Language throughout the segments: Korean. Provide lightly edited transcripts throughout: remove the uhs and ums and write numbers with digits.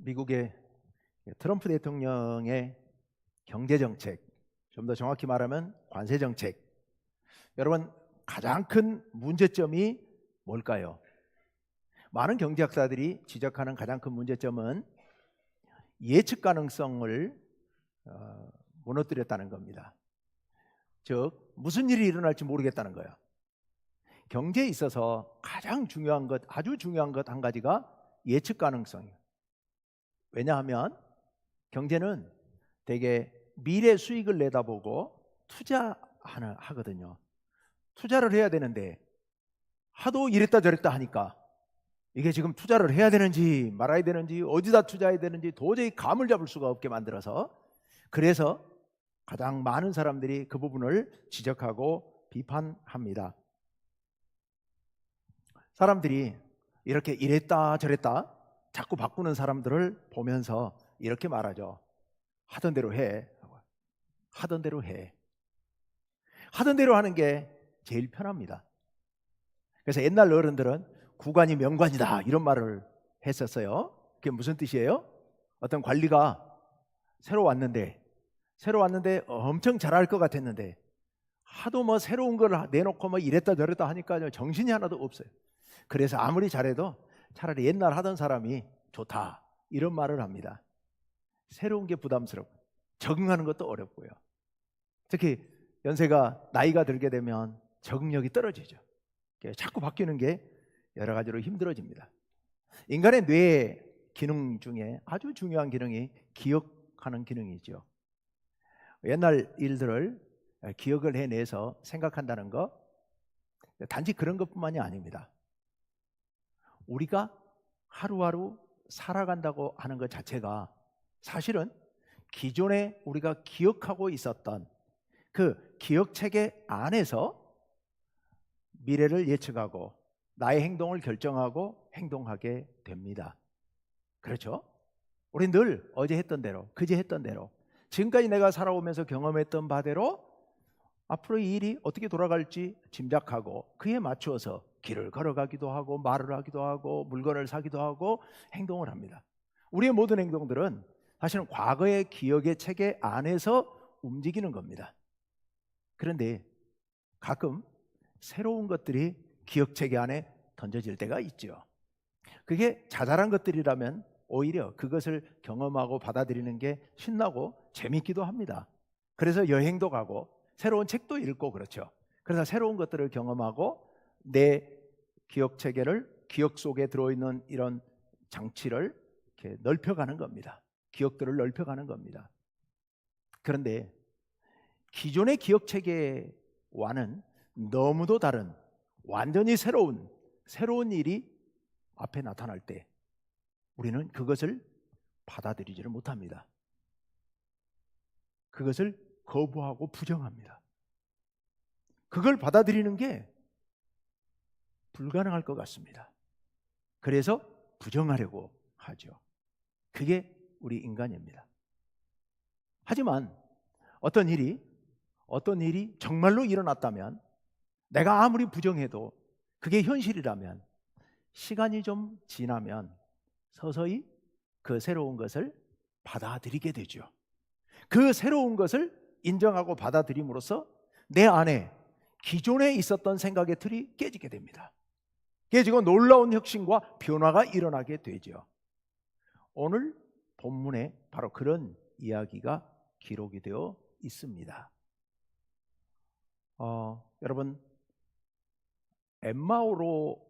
미국의 트럼프 대통령의 경제정책, 좀 더 정확히 말하면 관세정책, 여러분 가장 큰 문제점이 뭘까요? 많은 경제학자들이 지적하는 가장 큰 문제점은 예측 가능성을 무너뜨렸다는 겁니다. 즉 무슨 일이 일어날지 모르겠다는 거예요. 경제에 있어서 가장 중요한 것, 아주 중요한 것 한 가지가 예측 가능성이에요. 왜냐하면 경제는 되게 미래 수익을 내다보고 투자하거든요. 투자를 해야 되는데 하도 이랬다 저랬다 하니까 이게 지금 투자를 해야 되는지 말아야 되는지 어디다 투자해야 되는지 도저히 감을 잡을 수가 없게 만들어서, 그래서 가장 많은 사람들이 그 부분을 지적하고 비판합니다. 사람들이 이렇게 이랬다 저랬다 자꾸 바꾸는 사람들을 보면서 이렇게 말하죠. 하던 대로 해. 하던 대로 해. 하던 대로 하는 게 제일 편합니다. 그래서 옛날 어른들은 구관이 명관이다 이런 말을 했었어요. 그게 무슨 뜻이에요? 어떤 관리가 새로 왔는데 엄청 잘할 것 같았는데 하도 뭐 새로운 걸 내놓고 뭐 이랬다 저랬다 하니까 정신이 하나도 없어요. 그래서 아무리 잘해도 차라리 옛날 하던 사람이 좋다 이런 말을 합니다. 새로운 게 부담스럽고 적응하는 것도 어렵고요. 특히 연세가 나이가 들게 되면 적응력이 떨어지죠. 자꾸 바뀌는 게 여러 가지로 힘들어집니다. 인간의 뇌 기능 중에 아주 중요한 기능이 기억하는 기능이죠. 옛날 일들을 기억을 해내서 생각한다는 것, 단지 그런 것뿐만이 아닙니다. 우리가 하루하루 살아간다고 하는 것 자체가 사실은 기존에 우리가 기억하고 있었던 그 기억체계 안에서 미래를 예측하고 나의 행동을 결정하고 행동하게 됩니다. 그렇죠? 우리 늘 어제 했던 대로, 그제 했던 대로, 지금까지 내가 살아오면서 경험했던 바대로 앞으로 이 일이 어떻게 돌아갈지 짐작하고 그에 맞추어서 길을 걸어가기도 하고 말을 하기도 하고 물건을 사기도 하고 행동을 합니다. 우리의 모든 행동들은 사실은 과거의 기억의 체계 안에서 움직이는 겁니다. 그런데 가끔 새로운 것들이 기억 체계 안에 던져질 때가 있죠. 그게 자잘한 것들이라면 오히려 그것을 경험하고 받아들이는 게 신나고 재밌기도 합니다. 그래서 여행도 가고 새로운 책도 읽고 그렇죠. 그래서 새로운 것들을 경험하고 내 기억 체계를, 기억 속에 들어있는 이런 장치를 이렇게 넓혀가는 겁니다. 기억들을 넓혀가는 겁니다. 그런데 기존의 기억 체계와는 너무도 다른 완전히 새로운 일이 앞에 나타날 때 우리는 그것을 받아들이지를 못합니다. 그것을 거부하고 부정합니다. 그걸 받아들이는 게 불가능할 것 같습니다. 그래서 부정하려고 하죠. 그게 우리 인간입니다. 하지만 어떤 일이 정말로 일어났다면, 내가 아무리 부정해도 그게 현실이라면 시간이 좀 지나면 서서히 그 새로운 것을 받아들이게 되죠. 그 새로운 것을 인정하고 받아들임으로써 내 안에 기존에 있었던 생각의 틀이 깨지게 됩니다. 깨지고 놀라운 혁신과 변화가 일어나게 되죠. 오늘 본문에 바로 그런 이야기가 기록이 되어 있습니다. 여러분, 엠마오라고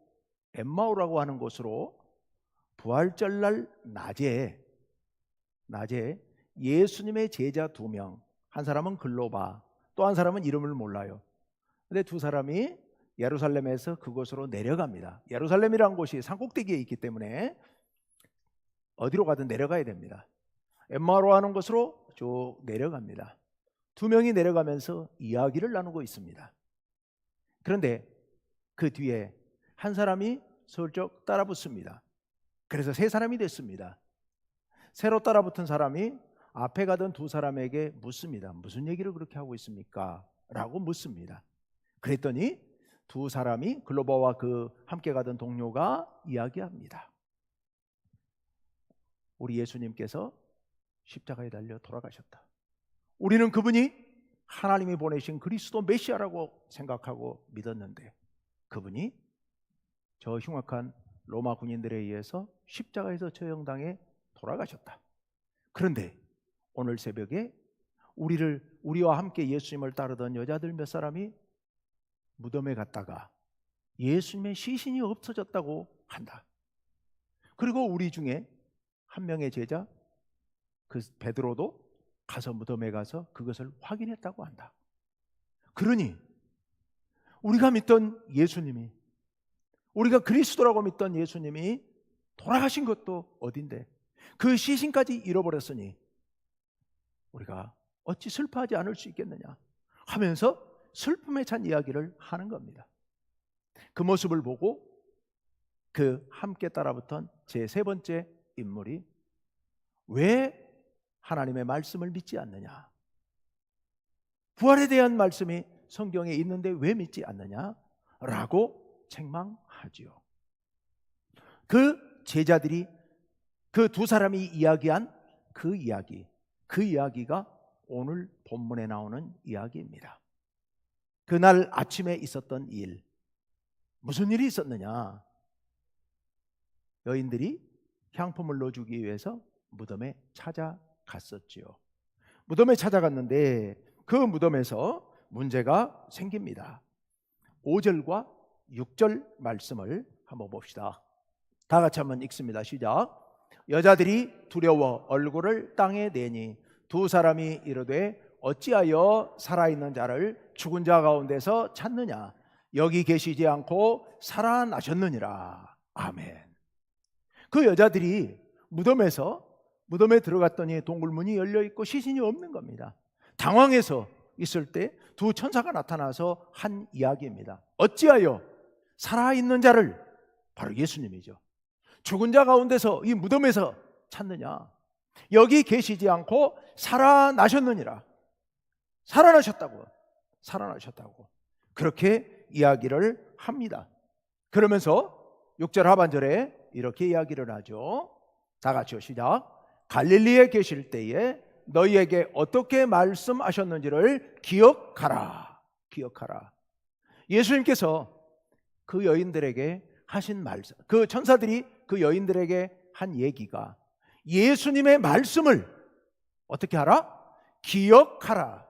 하는 곳으로 부활절날 낮에 예수님의 제자 2명, 한 사람은 글로바, 또 한 사람은 이름을 몰라요. 근데 두 사람이 예루살렘에서 그곳으로 내려갑니다. 예루살렘이라는 곳이 산꼭대기에 있기 때문에 어디로 가든 내려가야 됩니다. 엠마오로 하는 곳으로 쭉 내려갑니다. 2명이 내려가면서 이야기를 나누고 있습니다. 그런데 그 뒤에 한 사람이 슬쩍 따라붙습니다. 그래서 3사람이 됐습니다. 새로 따라붙은 사람이 앞에 가던 2 사람에게 묻습니다. 무슨 얘기를 그렇게 하고 있습니까? 라고 묻습니다. 그랬더니 2 사람이, 글로바와 그 함께 가던 동료가 이야기합니다. 우리 예수님께서 십자가에 달려 돌아가셨다. 우리는 그분이 하나님이 보내신 그리스도 메시아라고 생각하고 믿었는데 그분이 저 흉악한 로마 군인들에 의해서 십자가에서 처형당해 돌아가셨다. 그런데 오늘 새벽에 우리와 함께 예수님을 따르던 여자들 몇 사람이 무덤에 갔다가 예수님의 시신이 없어졌다고 한다. 그리고 우리 중에 한 명의 제자 그 베드로도 가서 무덤에 가서 그것을 확인했다고 한다. 그러니 우리가 믿던 예수님이, 우리가 그리스도라고 믿던 예수님이 돌아가신 것도 어딘데 그 시신까지 잃어버렸으니 우리가 어찌 슬퍼하지 않을 수 있겠느냐 하면서 슬픔에 찬 이야기를 하는 겁니다. 그 모습을 보고 그 함께 따라붙은 제 세 번째 인물이 왜 하나님의 말씀을 믿지 않느냐, 부활에 대한 말씀이 성경에 있는데 왜 믿지 않느냐라고 책망하지요. 그 제자들이 그 두 사람이 이야기한 그 이야기가 오늘 본문에 나오는 이야기입니다. 그날 아침에 있었던 일, 무슨 일이 있었느냐? 여인들이 향품을 넣어주기 위해서 무덤에 찾아갔었지요. 무덤에 찾아갔는데 그 무덤에서 문제가 생깁니다. 5절과 6절 말씀을 한번 봅시다. 다 같이 한번 읽습니다. 시작. 여자들이 두려워 얼굴을 땅에 내니 두 사람이 이르되 어찌하여 살아있는 자를 죽은 자 가운데서 찾느냐? 여기 계시지 않고 살아나셨느니라. 아멘. 그 여자들이 무덤에 들어갔더니 동굴문이 열려있고 시신이 없는 겁니다. 당황해서 있을 때 두 천사가 나타나서 한 이야기입니다. 어찌하여 살아있는 자를, 바로 예수님이죠, 죽은 자 가운데서 이 무덤에서 찾느냐? 여기 계시지 않고 살아나셨느니라. 살아나셨다고 그렇게 이야기를 합니다. 그러면서 6절 하반절에 이렇게 이야기를 하죠. 다 같이요. 시작. 갈릴리에 계실 때에 너희에게 어떻게 말씀하셨는지를 기억하라. 예수님께서 그 여인들에게 하신 말씀, 그 천사들이 그 여인들에게 한 얘기가 예수님의 말씀을 어떻게 하라? 기억하라.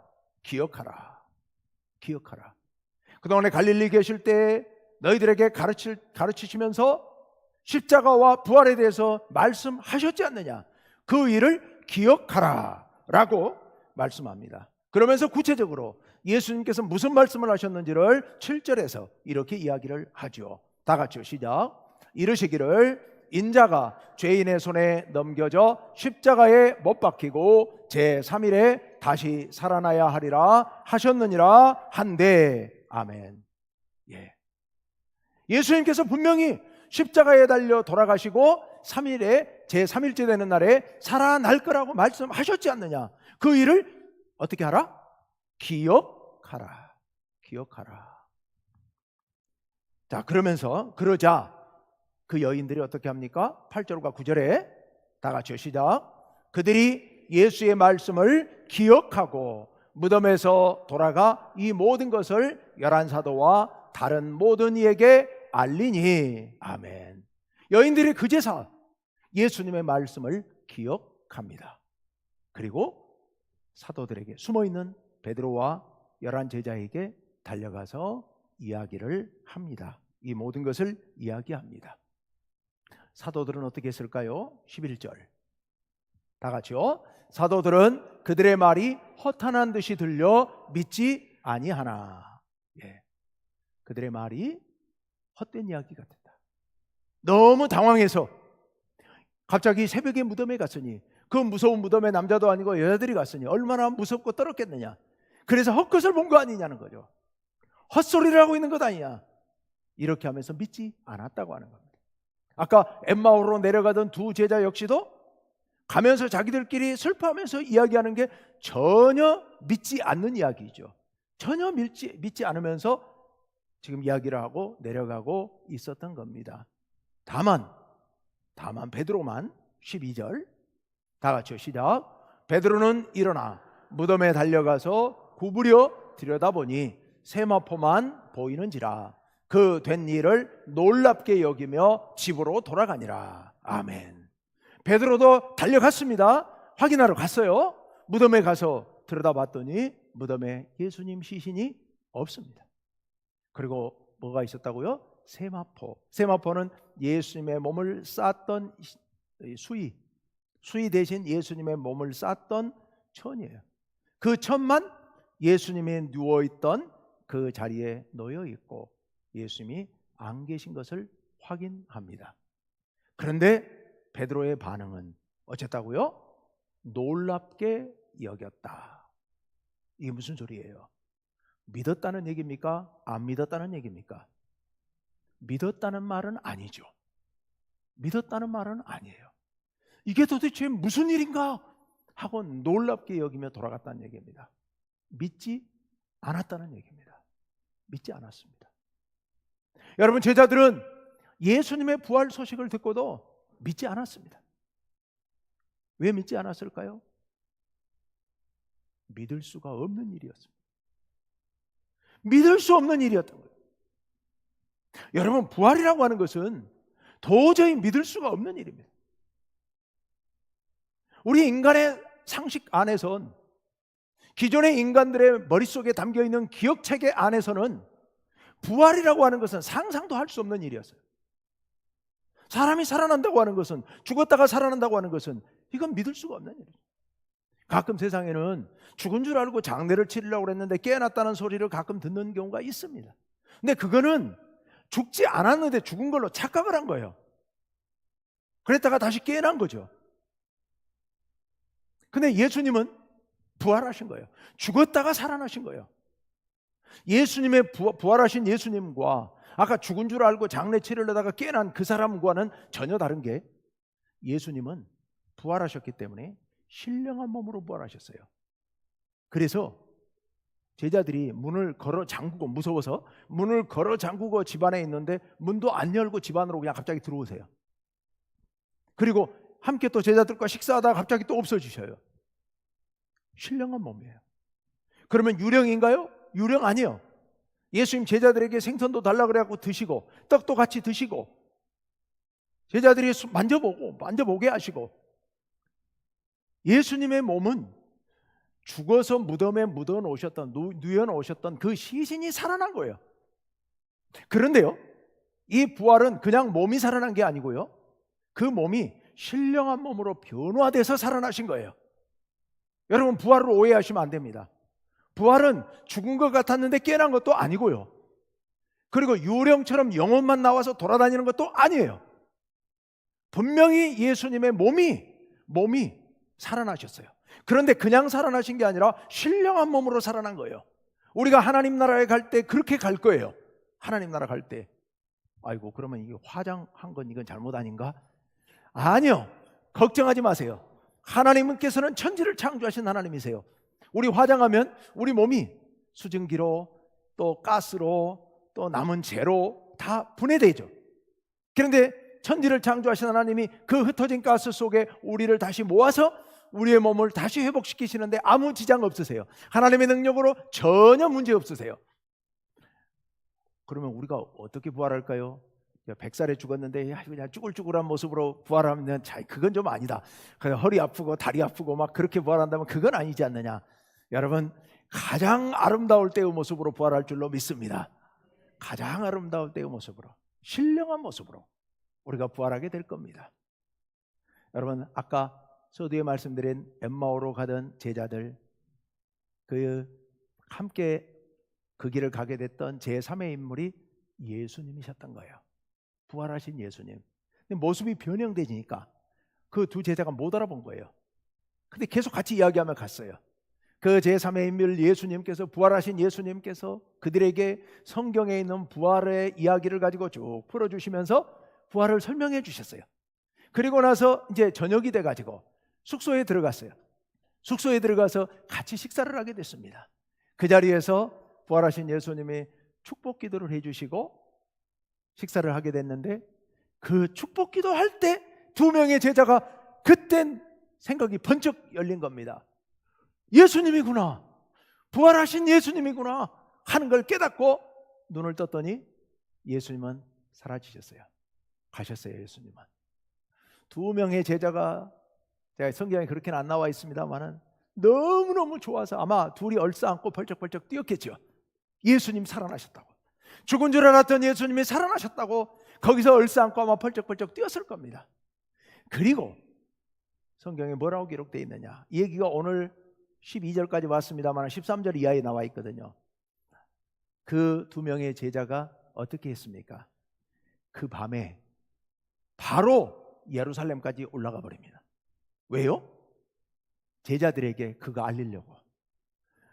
그동안에 갈릴리 계실 때 너희들에게 가르치시면서 십자가와 부활에 대해서 말씀하셨지 않느냐? 그 일을 기억하라 라고 말씀합니다. 그러면서 구체적으로 예수님께서 무슨 말씀을 하셨는지를 7절에서 이렇게 이야기를 하죠. 다 같이요. 시작. 이르시기를 인자가 죄인의 손에 넘겨져 십자가에 못 박히고 제3일에 다시 살아나야 하리라 하셨느니라 한데. 아멘. 예수님께서 분명히 십자가에 달려 돌아가시고 3일에 제3일째 되는 날에 살아날 거라고 말씀하셨지 않느냐? 그 일을 어떻게 하라? 기억하라. 자, 그러자 그 여인들이 어떻게 합니까? 8절과 9절에 다 같이 시작. 그들이 예수의 말씀을 기억하고 무덤에서 돌아가 이 모든 것을 11사도와 다른 모든 이에게 알리니. 아멘. 여인들이 그제서 예수님의 말씀을 기억합니다. 그리고 사도들에게, 숨어있는 베드로와 11제자에게 달려가서 이야기를 합니다. 이 모든 것을 이야기합니다. 사도들은 어떻게 했을까요? 11절 다 같이요. 사도들은 그들의 말이 허탄한 듯이 들려 믿지 아니하나. 그들의 말이 헛된 이야기 같았다. 너무 당황해서 갑자기 새벽에 무덤에 갔으니, 그 무서운 무덤에 남자도 아니고 여자들이 갔으니 얼마나 무섭고 떨었겠느냐. 그래서 헛것을 본 거 아니냐는 거죠. 헛소리를 하고 있는 것 아니냐. 이렇게 하면서 믿지 않았다고 하는 겁니다. 아까 엠마오로 내려가던 두 제자 역시도 가면서 자기들끼리 슬퍼하면서 이야기하는 게 전혀 믿지 않는 이야기죠. 전혀 믿지 않으면서 지금 이야기를 하고 내려가고 있었던 겁니다. 다만 베드로만 12절 다 같이요. 시작. 베드로는 일어나 무덤에 달려가서 구부려 들여다보니 세마포만 보이는지라. 그 된 일을 놀랍게 여기며 집으로 돌아가니라. 아멘. 베드로도 달려갔습니다. 확인하러 갔어요. 무덤에 가서 들여다봤더니 무덤에 예수님 시신이 없습니다. 그리고 뭐가 있었다고요? 세마포. 세마포는 예수님의 몸을 쌌던 수의 대신 예수님의 몸을 쌌던 천이에요. 그 천만 예수님이 누워있던 그 자리에 놓여 있고 예수님이 안 계신 것을 확인합니다. 그런데 베드로의 반응은 어쨌다고요? 놀랍게 여겼다. 이게 무슨 소리예요? 믿었다는 얘기입니까? 안 믿었다는 얘기입니까? 믿었다는 말은 아니죠. 믿었다는 말은 아니에요. 이게 도대체 무슨 일인가 하고 놀랍게 여기며 돌아갔다는 얘기입니다. 믿지 않았다는 얘기입니다. 믿지 않았습니다. 여러분, 제자들은 예수님의 부활 소식을 듣고도 믿지 않았습니다. 왜 믿지 않았을까요? 믿을 수가 없는 일이었습니다. 믿을 수 없는 일이었던 거예요. 여러분, 부활이라고 하는 것은 도저히 믿을 수가 없는 일입니다. 우리 인간의 상식 안에선, 기존의 인간들의 머릿속에 담겨있는 기억체계 안에서는 부활이라고 하는 것은 상상도 할 수 없는 일이었어요. 사람이 살아난다고 하는 것은, 죽었다가 살아난다고 하는 것은 이건 믿을 수가 없는 일이에요. 가끔 세상에는 죽은 줄 알고 장례를 치르려고 그랬는데 깨어났다는 소리를 가끔 듣는 경우가 있습니다. 근데 그거는 죽지 않았는데 죽은 걸로 착각을 한 거예요. 그랬다가 다시 깨어난 거죠. 근데 예수님은 부활하신 거예요. 죽었다가 살아나신 거예요. 예수님의 부활하신 예수님과 아까 죽은 줄 알고 장례 치르려다가 깨어난 그 사람과는 전혀 다른 게, 예수님은 부활하셨기 때문에 신령한 몸으로 부활하셨어요. 그래서 제자들이 문을 걸어 잠그고, 무서워서 문을 걸어 잠그고 집안에 있는데 문도 안 열고 집 안으로 그냥 갑자기 들어오세요. 그리고 함께 또 제자들과 식사하다가 갑자기 또 없어지셔요. 신령한 몸이에요. 그러면 유령인가요? 유령 아니에요. 예수님 제자들에게 생선도 달라 그래갖고 드시고 떡도 같이 드시고 제자들이 만져보게 하시고, 예수님의 몸은 죽어서 무덤에 묻어 놓으셨던, 누워 놓으셨던 그 시신이 살아난 거예요. 그런데요, 이 부활은 그냥 몸이 살아난 게 아니고요, 그 몸이 신령한 몸으로 변화돼서 살아나신 거예요. 여러분, 부활을 오해하시면 안 됩니다. 부활은 죽은 것 같았는데 깨어난 것도 아니고요, 그리고 유령처럼 영혼만 나와서 돌아다니는 것도 아니에요. 분명히 예수님의 몸이 살아나셨어요. 그런데 그냥 살아나신 게 아니라 신령한 몸으로 살아난 거예요. 우리가 하나님 나라에 갈 때 그렇게 갈 거예요. 하나님 나라 갈 때, 아이고 그러면 이게 화장한 건 이건 잘못 아닌가? 아니요, 걱정하지 마세요. 하나님께서는 천지를 창조하신 하나님이세요. 우리 화장하면 우리 몸이 수증기로 또 가스로 또 남은 재로 다 분해되죠. 그런데 천지를 창조하신 하나님이 그 흩어진 가스 속에 우리를 다시 모아서 우리의 몸을 다시 회복시키시는데 아무 지장 없으세요. 하나님의 능력으로 전혀 문제 없으세요. 그러면 우리가 어떻게 부활할까요? 100살에 죽었는데 그냥 쭈글쭈글한 모습으로 부활하면 그건 좀 아니다. 그냥 허리 아프고 다리 아프고 막 그렇게 부활한다면 그건 아니지 않느냐. 여러분, 가장 아름다울 때의 모습으로 부활할 줄로 믿습니다. 가장 아름다울 때의 모습으로, 신령한 모습으로 우리가 부활하게 될 겁니다. 여러분, 아까 서두에 말씀드린 엠마오로 가던 제자들, 함께 그 길을 가게 됐던 제3의 인물이 예수님이셨던 거예요. 부활하신 예수님. 근데 모습이 변형되니까 그 두 제자가 못 알아본 거예요. 근데 계속 같이 이야기하며 갔어요. 그 제3의 인물 예수님께서, 부활하신 예수님께서 그들에게 성경에 있는 부활의 이야기를 가지고 쭉 풀어주시면서 부활을 설명해 주셨어요. 그리고 나서 이제 저녁이 돼가지고 숙소에 들어갔어요. 숙소에 들어가서 같이 식사를 하게 됐습니다. 그 자리에서 부활하신 예수님이 축복 기도를 해주시고 식사를 하게 됐는데, 그 축복 기도 할 때 두 명의 제자가 그땐 생각이 번쩍 열린 겁니다. 예수님이구나, 부활하신 예수님이구나 하는 걸 깨닫고 눈을 떴더니 예수님은 사라지셨어요. 가셨어요. 예수님은. 두 명의 제자가, 제가 성경에 그렇게는 안 나와 있습니다만은 너무너무 좋아서 아마 둘이 얼싸안고 벌쩍벌쩍 뛰었겠죠. 예수님 살아나셨다고, 죽은 줄 알았던 예수님이 살아나셨다고 거기서 얼싸안고 아마 벌쩍벌쩍 뛰었을 겁니다. 그리고 성경에 뭐라고 기록되어 있느냐, 이 얘기가 오늘 12절까지 왔습니다만 13절 이하에 나와 있거든요. 그 두 명의 제자가 어떻게 했습니까? 그 밤에 바로 예루살렘까지 올라가 버립니다. 왜요? 제자들에게 그거 알리려고.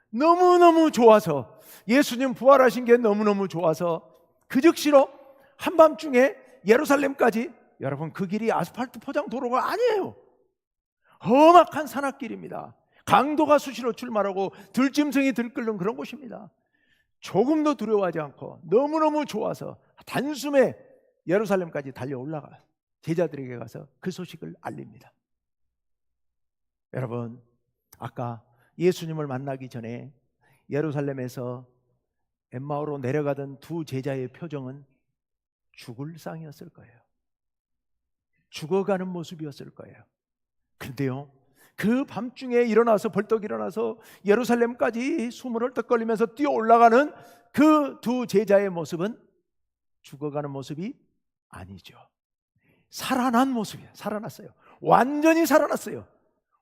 너무너무 좋아서, 예수님 부활하신 게 너무너무 좋아서 그 즉시로 한밤중에 예루살렘까지, 여러분 그 길이 아스팔트 포장 도로가 아니에요. 험악한 산악길입니다. 강도가 수시로 출마하고 들짐승이 들끓는 그런 곳입니다. 조금도 두려워하지 않고 너무너무 좋아서 단숨에 예루살렘까지 달려 올라가 제자들에게 가서 그 소식을 알립니다. 여러분, 아까 예수님을 만나기 전에 예루살렘에서 엠마오로 내려가던 두 제자의 표정은 죽을 상이었을 거예요. 죽어가는 모습이었을 거예요. 근데요, 그 밤중에 일어나서 벌떡 일어나서 예루살렘까지 숨을 헐떡거리면서 뛰어 올라가는 그 두 제자의 모습은 죽어가는 모습이 아니죠. 살아난 모습이에요. 살아났어요. 완전히 살아났어요.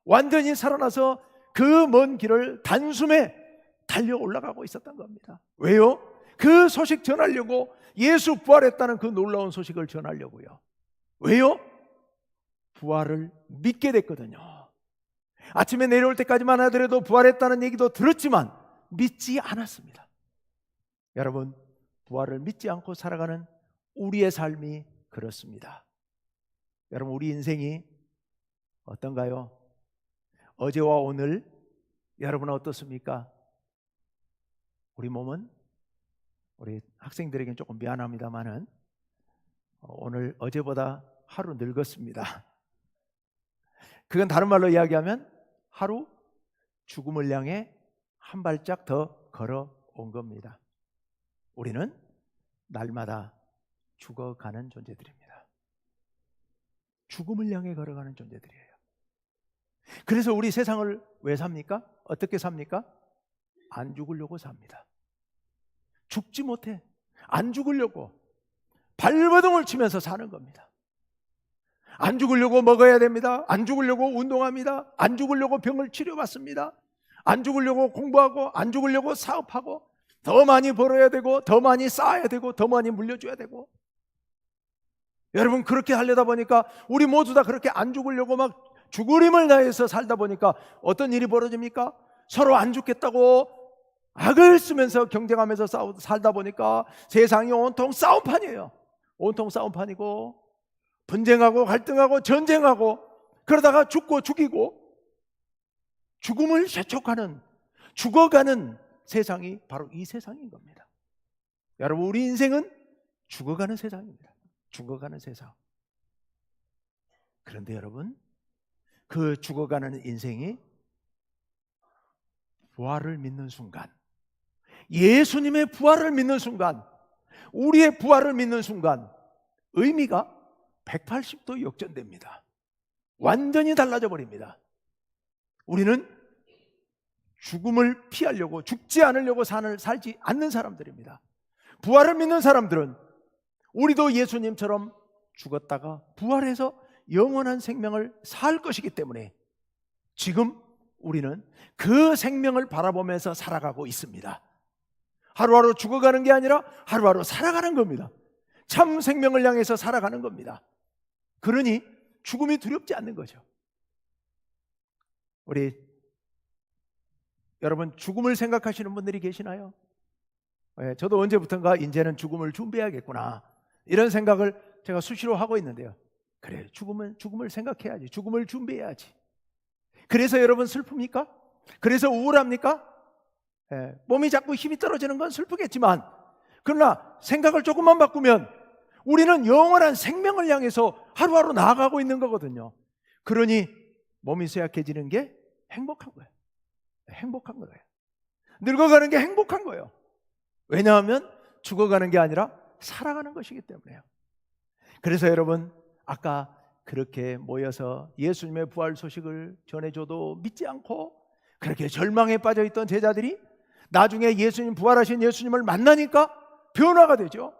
완전히 살아나서 그 먼 길을 단숨에 달려 올라가고 있었던 겁니다. 왜요? 그 소식 전하려고, 예수 부활했다는 그 놀라운 소식을 전하려고요. 왜요? 부활을 믿게 됐거든요. 아침에 내려올 때까지만 하더라도 부활했다는 얘기도 들었지만 믿지 않았습니다. 여러분, 부활을 믿지 않고 살아가는 우리의 삶이 그렇습니다. 여러분, 우리 인생이 어떤가요? 어제와 오늘 여러분은 어떻습니까? 우리 몸은, 우리 학생들에게는 조금 미안합니다만은 오늘 어제보다 하루 늙었습니다. 그건 다른 말로 이야기하면 하루 죽음을 향해 한 발짝 더 걸어온 겁니다. 우리는 날마다 죽어가는 존재들입니다. 죽음을 향해 걸어가는 존재들이에요. 그래서 우리 세상을 왜 삽니까? 어떻게 삽니까? 안 죽으려고 삽니다. 죽지 못해, 안 죽으려고 발버둥을 치면서 사는 겁니다. 안 죽으려고 먹어야 됩니다. 안 죽으려고 운동합니다. 안 죽으려고 병을 치료받습니다. 안 죽으려고 공부하고, 안 죽으려고 사업하고, 더 많이 벌어야 되고, 더 많이 쌓아야 되고, 더 많이 물려줘야 되고. 여러분, 그렇게 하려다 보니까 우리 모두 다 그렇게 안 죽으려고 막 죽을 힘을 다해서 살다 보니까 어떤 일이 벌어집니까? 서로 안 죽겠다고 악을 쓰면서 경쟁하면서 살다 보니까 세상이 온통 싸움판이에요. 온통 싸움판이고 분쟁하고 갈등하고 전쟁하고, 그러다가 죽고 죽이고 죽음을 재촉하는, 죽어가는 세상이 바로 이 세상인 겁니다. 여러분, 우리 인생은 죽어가는 세상입니다. 죽어가는 세상. 그런데 여러분, 그 죽어가는 인생이 부활을 믿는 순간, 예수님의 부활을 믿는 순간, 우리의 부활을 믿는 순간 의미가 180도 역전됩니다. 완전히 달라져 버립니다. 우리는 죽음을 피하려고, 죽지 않으려고 살지 않는 사람들입니다. 부활을 믿는 사람들은 우리도 예수님처럼 죽었다가 부활해서 영원한 생명을 살 것이기 때문에 지금 우리는 그 생명을 바라보면서 살아가고 있습니다. 하루하루 죽어가는 게 아니라 하루하루 살아가는 겁니다. 참 생명을 향해서 살아가는 겁니다. 그러니 죽음이 두렵지 않는 거죠. 우리 여러분, 죽음을 생각하시는 분들이 계시나요? 저도 언제부턴가 이제는 죽음을 준비해야겠구나, 이런 생각을 제가 수시로 하고 있는데요. 그래, 죽음을 생각해야지. 죽음을 준비해야지. 그래서 여러분 슬픕니까? 그래서 우울합니까? 몸이 자꾸 힘이 떨어지는 건 슬프겠지만, 그러나 생각을 조금만 바꾸면 우리는 영원한 생명을 향해서 하루하루 나아가고 있는 거거든요. 그러니 몸이 쇠약해지는 게 행복한 거예요. 행복한 거예요. 늙어가는 게 행복한 거예요. 왜냐하면 죽어가는 게 아니라 살아가는 것이기 때문에요. 그래서 여러분, 아까 그렇게 모여서 예수님의 부활 소식을 전해줘도 믿지 않고 그렇게 절망에 빠져있던 제자들이 나중에 예수님, 부활하신 예수님을 만나니까 변화가 되죠.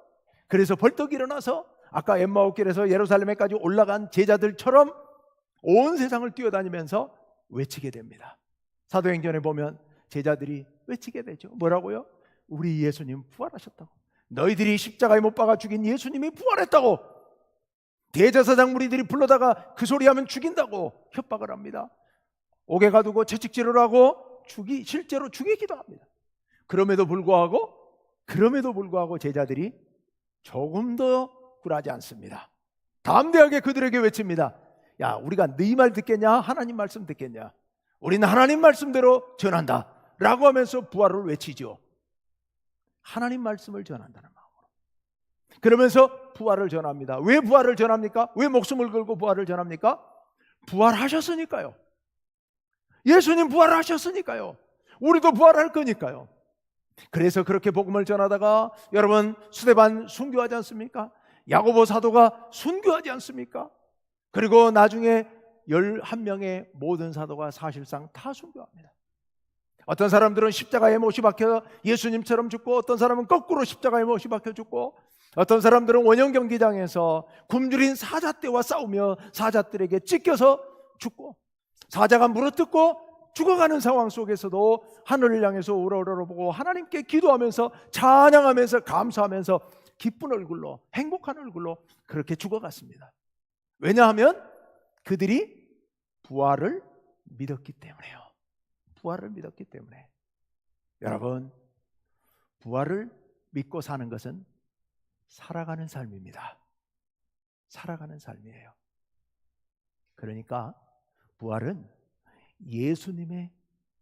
그래서 벌떡 일어나서 아까 엠마오길에서 예루살렘에까지 올라간 제자들처럼 온 세상을 뛰어다니면서 외치게 됩니다. 사도행전에 보면 제자들이 외치게 되죠. 뭐라고요? 우리 예수님 부활하셨다고. 너희들이 십자가에 못 박아 죽인 예수님이 부활했다고. 대제사장 무리들이 불러다가 그 소리하면 죽인다고 협박을 합니다. 옥에 가두고 채찍질을 하고 실제로 죽이기도 합니다. 그럼에도 불구하고 제자들이 조금 더 굴하지 않습니다. 담대하게 그들에게 외칩니다. 야, 우리가 네 말 듣겠냐? 하나님 말씀 듣겠냐? 우리는 하나님 말씀대로 전한다 라고 하면서 부활을 외치죠. 하나님 말씀을 전한다는 마음으로. 그러면서 부활을 전합니다. 왜 부활을 전합니까? 왜 목숨을 걸고 부활을 전합니까? 부활하셨으니까요. 예수님 부활하셨으니까요. 우리도 부활할 거니까요. 그래서 그렇게 복음을 전하다가 여러분, 스데반 순교하지 않습니까? 야고보 사도가 순교하지 않습니까? 그리고 나중에 11명의 모든 사도가 사실상 다 순교합니다. 어떤 사람들은 십자가에 못이 박혀 예수님처럼 죽고, 어떤 사람은 거꾸로 십자가에 못이 박혀 죽고, 어떤 사람들은 원형 경기장에서 굶주린 사자떼와 싸우며 사자들에게 찢겨서 죽고, 사자가 물어뜯고 죽어가는 상황 속에서도 하늘을 향해서 우러러보고 하나님께 기도하면서 찬양하면서 감사하면서 기쁜 얼굴로, 행복한 얼굴로 그렇게 죽어갔습니다. 왜냐하면 그들이 부활을 믿었기 때문에요. 부활을 믿었기 때문에. 여러분, 부활을 믿고 사는 것은 살아가는 삶입니다. 살아가는 삶이에요. 그러니까 부활은 예수님의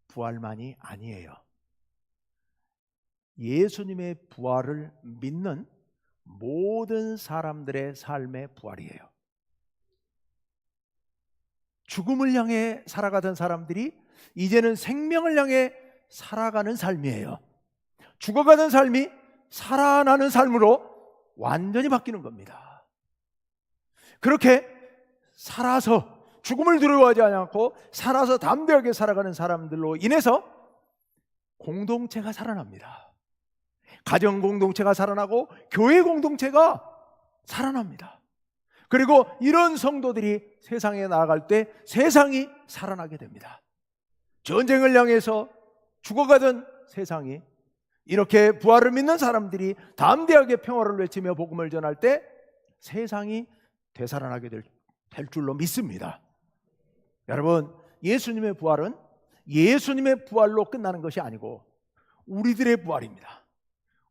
부활만이 아니에요. 예수님의 부활을 믿는 모든 사람들의 삶의 부활이에요. 죽음을 향해 살아가던 사람들이 이제는 생명을 향해 살아가는 삶이에요. 죽어가는 삶이 살아나는 삶으로 완전히 바뀌는 겁니다. 그렇게 살아서 죽음을 두려워하지 않고 살아서 담대하게 살아가는 사람들로 인해서 공동체가 살아납니다. 가정 공동체가 살아나고 교회 공동체가 살아납니다. 그리고 이런 성도들이 세상에 나아갈 때 세상이 살아나게 됩니다. 전쟁을 향해서 죽어가던 세상이 이렇게 부활을 믿는 사람들이 담대하게 평화를 외치며 복음을 전할 때 세상이 되살아나게 될 줄로 믿습니다. 여러분, 예수님의 부활은 예수님의 부활로 끝나는 것이 아니고 우리들의 부활입니다.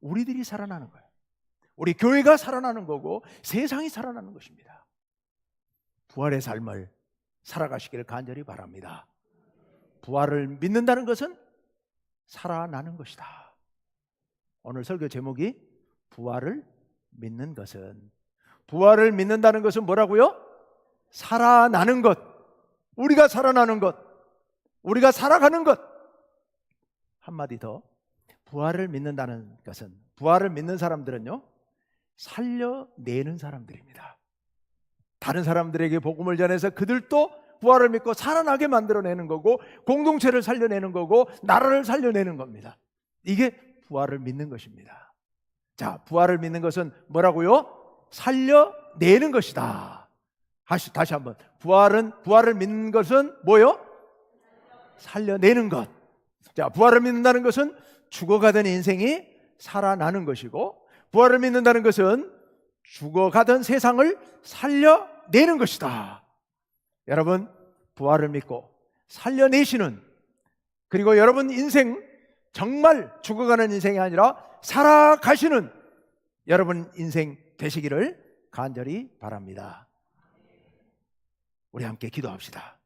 우리들이 살아나는 거예요. 우리 교회가 살아나는 거고 세상이 살아나는 것입니다. 부활의 삶을 살아가시기를 간절히 바랍니다. 부활을 믿는다는 것은 살아나는 것이다. 오늘 설교 제목이 부활을 믿는 것은, 부활을 믿는다는 것은 뭐라고요? 살아나는 것, 우리가 살아나는 것, 우리가 살아가는 것. 한마디 더, 부활을 믿는다는 것은, 부활을 믿는 사람들은요, 살려내는 사람들입니다. 다른 사람들에게 복음을 전해서 그들도 부활을 믿고 살아나게 만들어내는 거고, 공동체를 살려내는 거고, 나라를 살려내는 겁니다. 이게 부활을 믿는 것입니다. 자, 부활을 믿는 것은 뭐라고요? 살려내는 것이다. 다시 한번, 부활을 믿는 것은 뭐요? 살려내는 것. 자, 부활을 믿는다는 것은 죽어가던 인생이 살아나는 것이고, 부활을 믿는다는 것은 죽어가던 세상을 살려내는 것이다. 여러분, 부활을 믿고 살려내시는, 그리고 여러분 인생 정말 죽어가는 인생이 아니라 살아가시는 여러분 인생 되시기를 간절히 바랍니다. 우리 함께 기도합시다.